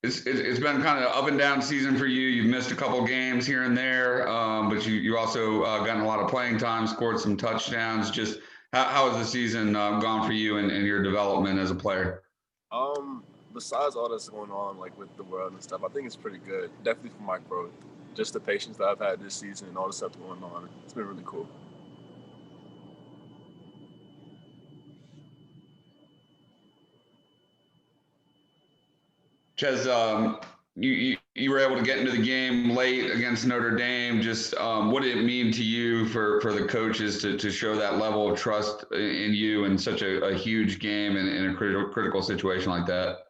It's been kind of up and down season for you. You've missed a couple games here and there, but you also gotten a lot of playing time, scored some touchdowns. Just how has the season gone for you and your development as a player? Besides all that's going on, like with the world and stuff, I think it's pretty good. Definitely for my growth. Just the patience that I've had this season and all the stuff going on. It's been really cool. Ches, you were able to get into the game late against Notre Dame. Just what did it mean to you for the coaches to show that level of trust in you in such a huge game and in a critical situation like that?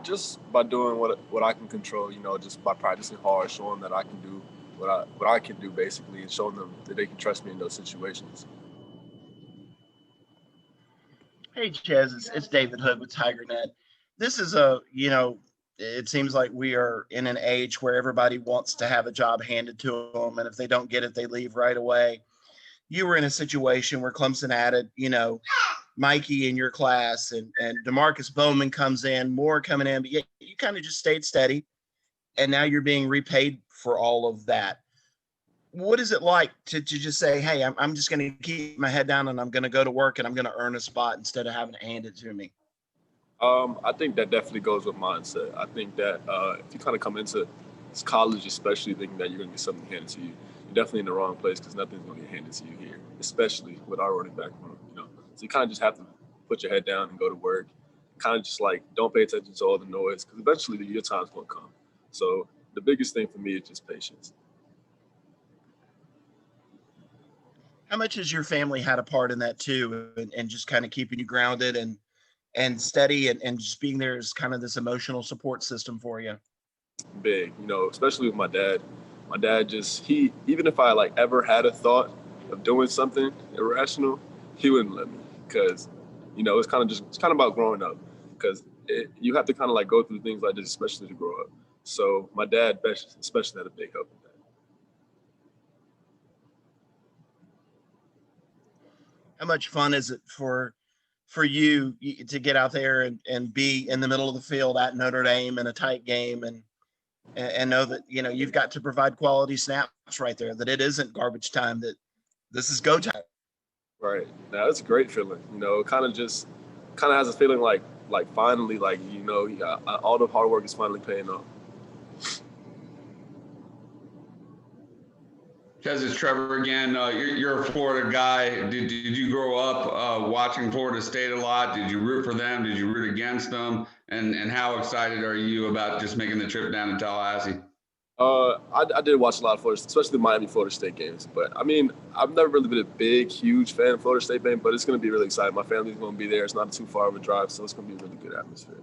Just by doing what I can control, just by practicing hard, showing that I can do what I can do basically, and showing them that they can trust me in those situations. Hey, Chaz, it's David Hood with TigerNet. This is it seems like we are in an age where everybody wants to have a job handed to them, and if they don't get it, they leave right away. You were in a situation where Clemson added, Mikey in your class, and DeMarcus Bowman comes in, more coming in, but yet you kind of just stayed steady, and now you're being repaid for all of that. What is it like to just say, hey, I'm just going to keep my head down and I'm going to go to work and I'm going to earn a spot instead of having to hand it to me? I think that definitely goes with mindset. I think that if you kind of come into college, especially thinking that you're going to get something handed to you, you're definitely in the wrong place because nothing's going to get handed to you here, especially with our running back room. So you kind of just have to put your head down and go to work. Kind of just like don't pay attention to all the noise because eventually your time's going to come. So the biggest thing for me is just patience. How much has your family had a part in that too, and just kind of keeping you grounded and steady and just being there as kind of this emotional support system for you? Big, especially with my dad. My dad even if I like ever had a thought of doing something irrational, he wouldn't let me because, it's kind of about growing up because you have to kind of like go through things like this, especially to grow up. So my dad especially had a big help with that. How much fun is it for you to get out there and be in the middle of the field at Notre Dame in a tight game and know that, you've got to provide quality snaps right there, that it isn't garbage time, that this is go time. Right. Now it's a great feeling, it kind of has a feeling like finally, all the hard work is finally paying off. Ches, it's Trevor again. You're a Florida guy. Did you grow up watching Florida State a lot? Did you root for them? Did you root against them? And how excited are you about just making the trip down to Tallahassee? I did watch a lot of Florida, especially the Miami-Florida State games. But, I've never really been a big, huge fan of Florida State game, but it's going to be really exciting. My family's going to be there. It's not too far of a drive, so it's going to be a really good atmosphere.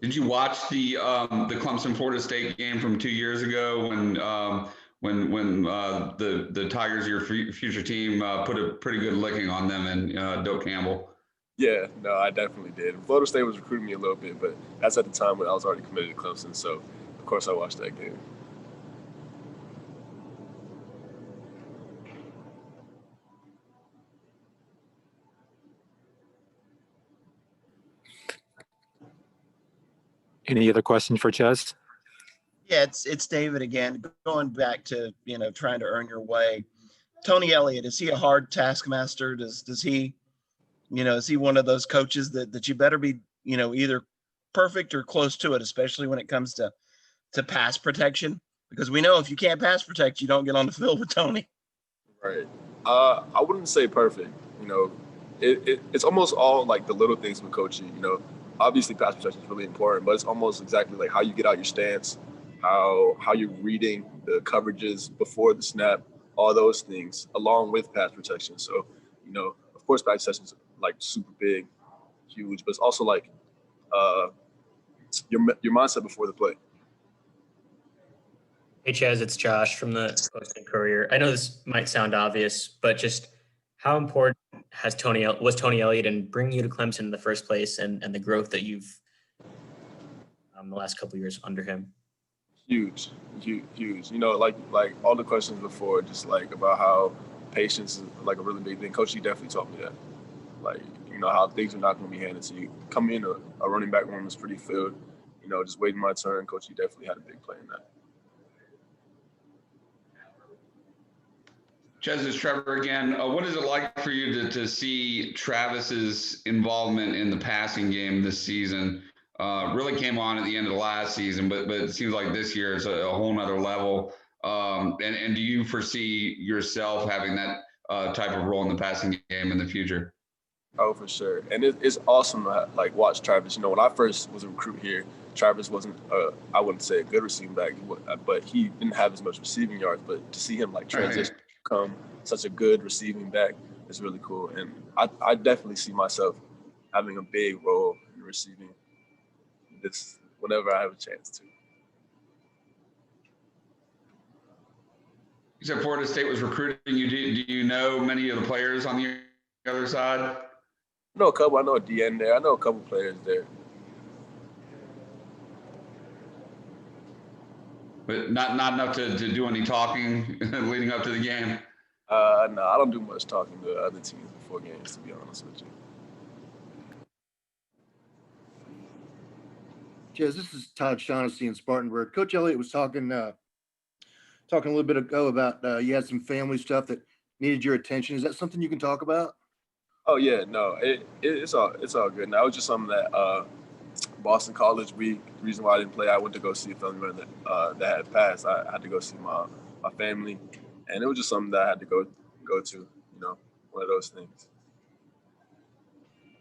Did you watch the Clemson Florida State game from 2 years ago when the Tigers, your future team, put a pretty good licking on them and Doak Campbell? Yeah, no, I definitely did. Florida State was recruiting me a little bit, but that's at the time when I was already committed to Clemson, so of course I watched that game. Any other questions for Ches? Yeah, it's David again. Going back to trying to earn your way. Tony Elliott, is he a hard taskmaster? Does he, is he one of those coaches that you better be either perfect or close to it, especially when it comes to pass protection? Because we know if you can't pass protect, you don't get on the field with Tony. Right. I wouldn't say perfect. It's almost all like the little things with coaching. Obviously pass protection is really important, but it's almost exactly like how you get out your stance, how you're reading the coverages before the snap, all those things, along with pass protection. So, of course, pass protection is like super big, huge, but it's also like your mindset before the play. Hey, Chaz, it's Josh from the Post and Courier. I know this might sound obvious, but just how important was Tony Elliott in bringing you to Clemson in the first place and the growth that you've the last couple of years under him? Huge. Like all the questions before, just like about how patience is like a really big thing. Coach, he definitely taught me that. Like, you know, how things are not going to be handed to you. Coming in a running back room is pretty filled. You know, just waiting my turn. Coach, he definitely had a big play in that. Ches, it's Trevor again. What is it like for you to see Travis's involvement in the passing game this season? Really came on at the end of the last season, but it seems like this year is a whole nother level. And do you foresee yourself having that type of role in the passing game in the future? Oh, for sure. And it's awesome to like watch Travis. You know, when I first was a recruit here, Travis wasn't, I wouldn't say a good receiving back, but he didn't have as much receiving yards. But to see him like transition, become such a good receiving back is really cool. And I definitely see myself having a big role in receiving this whenever I have a chance to. You said Florida State was recruiting you. Do you know many of the players on the other side? I know a couple. I know a DN there. I know a couple players there. But not enough to do any talking leading up to the game? No, I don't do much talking to other teams before games, to be honest with you. Cheers, this is Todd Shaughnessy in Spartanburg. Coach Elliot was talking a little bit ago about you had some family stuff that needed your attention. Is that something you can talk about? Oh yeah, no, it's all good. Now it was just something that Boston College week. The reason why I didn't play, I went to go see a family member that had passed. I had to go see my family, and it was just something that I had to go to. You know, one of those things.